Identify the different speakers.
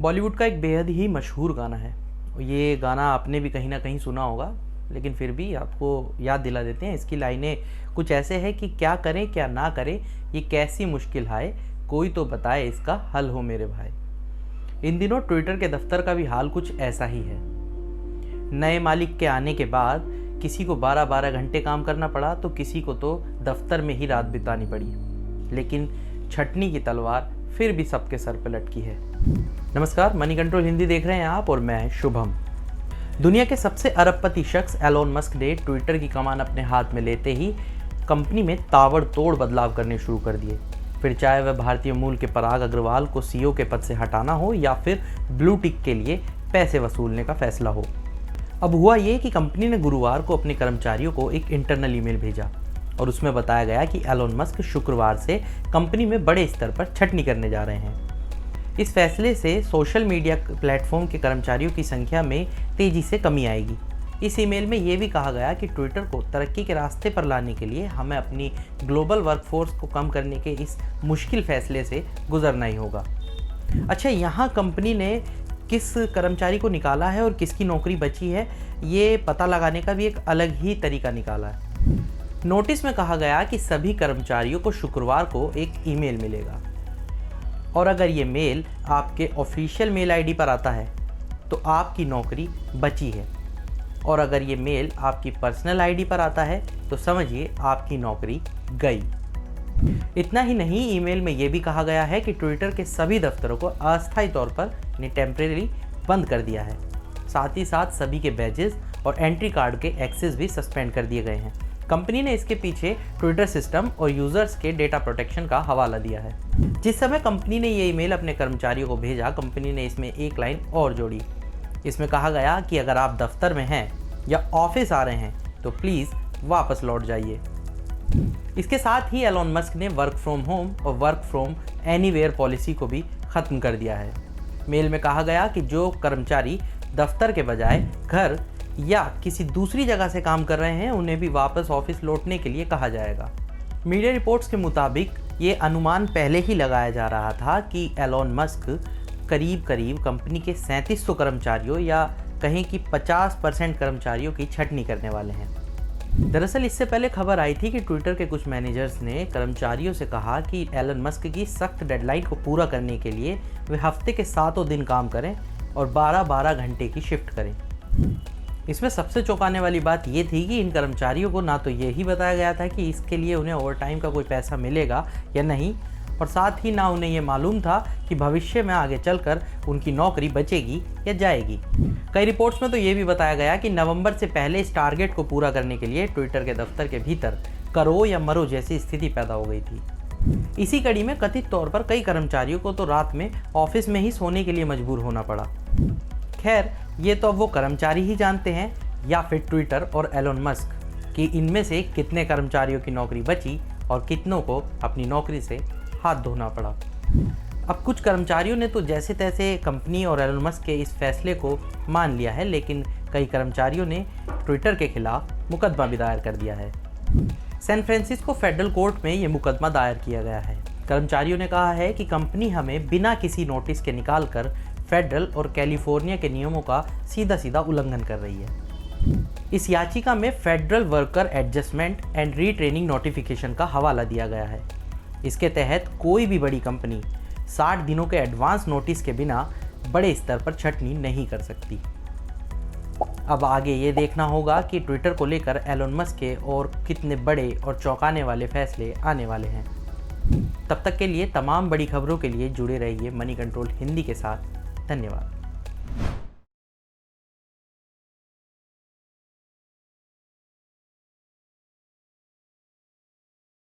Speaker 1: बॉलीवुड का एक बेहद ही मशहूर गाना है। ये गाना आपने भी कहीं ना कहीं सुना होगा, लेकिन फिर भी आपको याद दिला देते हैं। इसकी लाइनें कुछ ऐसे हैं कि क्या करें क्या ना करें, ये कैसी मुश्किल है, कोई तो बताए इसका हल हो मेरे भाई। इन दिनों ट्विटर के दफ्तर का भी हाल कुछ ऐसा ही है। नए मालिक के आने के बाद किसी को 12-12 घंटे काम करना पड़ा तो किसी को तो दफ्तर में ही रात बितानी पड़ी, लेकिन छटनी की तलवार फिर भी सबके सर पर लटकी है। नमस्कार, मनी कंट्रोल हिंदी देख रहे हैं आप और मैं शुभम। दुनिया के सबसे अरबपति शख्स एलोन मस्क ने ट्विटर की कमान अपने हाथ में लेते ही कंपनी में ताबड़तोड़ बदलाव करने शुरू कर दिए। फिर चाहे वह भारतीय मूल के पराग अग्रवाल को सीईओ के पद से हटाना हो या फिर ब्लू टिक के लिए पैसे वसूलने का फैसला हो। अब हुआ ये कि कंपनी ने गुरुवार को अपने कर्मचारियों को एक इंटरनल ईमेल भेजा और उसमें बताया गया कि एलोन मस्क शुक्रवार से कंपनी में बड़े स्तर पर छटनी करने जा रहे हैं। इस फैसले से सोशल मीडिया प्लेटफॉर्म के कर्मचारियों की संख्या में तेजी से कमी आएगी। इस ईमेल में ये भी कहा गया कि ट्विटर को तरक्की के रास्ते पर लाने के लिए हमें अपनी ग्लोबल वर्कफोर्स को कम करने के इस मुश्किल फैसले से गुजरना ही होगा। अच्छा, यहाँ कंपनी ने किस कर्मचारी को निकाला है और किसकी नौकरी बची है, ये पता लगाने का भी एक अलग ही तरीका निकाला है। नोटिस में कहा गया कि सभी कर्मचारियों को शुक्रवार को एक ईमेल मिलेगा और अगर ये मेल आपके ऑफिशियल मेल आईडी पर आता है तो आपकी नौकरी बची है, और अगर ये मेल आपकी पर्सनल आईडी पर आता है तो समझिए आपकी नौकरी गई। इतना ही नहीं, ईमेल में ये भी कहा गया है कि ट्विटर के सभी दफ्तरों को अस्थायी तौर पर टेम्परेरी बंद कर दिया है। साथ ही साथ सभी के बैजेस और एंट्री कार्ड के एक्सेस भी सस्पेंड कर दिए गए हैं। कंपनी ने इसके पीछे ट्विटर सिस्टम और यूजर्स के डेटा प्रोटेक्शन का हवाला दिया है। जिस समय कंपनी ने ये ईमेल अपने कर्मचारियों को भेजा, कंपनी ने इसमें एक लाइन और जोड़ी। इसमें कहा गया कि अगर आप दफ्तर में हैं या ऑफिस आ रहे हैं तो प्लीज़ वापस लौट जाइए। इसके साथ ही एलोन मस्क ने वर्क फ्रॉम होम और वर्क फ्रॉम एनीवेयर पॉलिसी को भी ख़त्म कर दिया है। मेल में कहा गया कि जो कर्मचारी दफ्तर के बजाय घर या किसी दूसरी जगह से काम कर रहे हैं उन्हें भी वापस ऑफिस लौटने के लिए कहा जाएगा। मीडिया रिपोर्ट्स के मुताबिक ये अनुमान पहले ही लगाया जा रहा था कि एलोन मस्क करीब कंपनी के 3700 कर्मचारियों या कहें कि 50% कर्मचारियों की छटनी करने वाले हैं। दरअसल इससे पहले खबर आई थी कि ट्विटर के कुछ मैनेजर्स ने कर्मचारियों से कहा कि एलन मस्क की सख्त डेडलाइन को पूरा करने के लिए वे हफ्ते के 7 दिन काम करें और 12-12 घंटे की शिफ्ट करें। इसमें सबसे चौंकाने वाली बात ये थी कि इन कर्मचारियों को ना तो ये ही बताया गया था कि इसके लिए उन्हें ओवरटाइम का कोई पैसा मिलेगा या नहीं, और साथ ही ना उन्हें ये मालूम था कि भविष्य में आगे चलकर उनकी नौकरी बचेगी या जाएगी। कई रिपोर्ट्स में तो ये भी बताया गया कि नवंबर से पहले इस टारगेट को पूरा करने के लिए ट्विटर के दफ्तर के भीतर करो या मरो जैसी स्थिति पैदा हो गई थी। इसी कड़ी में कथित तौर पर कई कर्मचारियों को तो रात में ऑफिस में ही सोने के लिए मजबूर होना पड़ा। खैर, ये तो अब वो कर्मचारी ही जानते हैं या फिर ट्विटर और एलोन मस्क कि इनमें से कितने कर्मचारियों की नौकरी बची और कितनों को अपनी नौकरी से हाथ धोना पड़ा। अब कुछ कर्मचारियों ने तो जैसे तैसे कंपनी और एलोन मस्क के इस फैसले को मान लिया है, लेकिन कई कर्मचारियों ने ट्विटर के खिलाफ मुकदमा भी दायर कर दिया है। सैन फ्रांसिस्को फेडरल कोर्ट में ये मुकदमा दायर किया गया है। कर्मचारियों ने कहा है कि कंपनी हमें बिना किसी नोटिस के निकाल कर फेडरल और कैलिफोर्निया के नियमों का सीधा उल्लंघन कर रही है। इस याचिका में federal worker adjustment and retraining notification का हवाला दिया गया है। इसके तहत कोई भी बड़ी कंपनी 60 दिनों के एडवांस नोटिस के बिना बड़े स्तर पर छटनी नहीं कर सकती। अब आगे ये देखना होगा कि ट्विटर को लेकर एलोन मस्क के और कितने बड़े और चौंकाने वाले फैसले आने वाले हैं। तब तक के लिए तमाम बड़ी खबरों के लिए जुड़े रहिए मनी कंट्रोल हिंदी के साथ। धन्यवाद।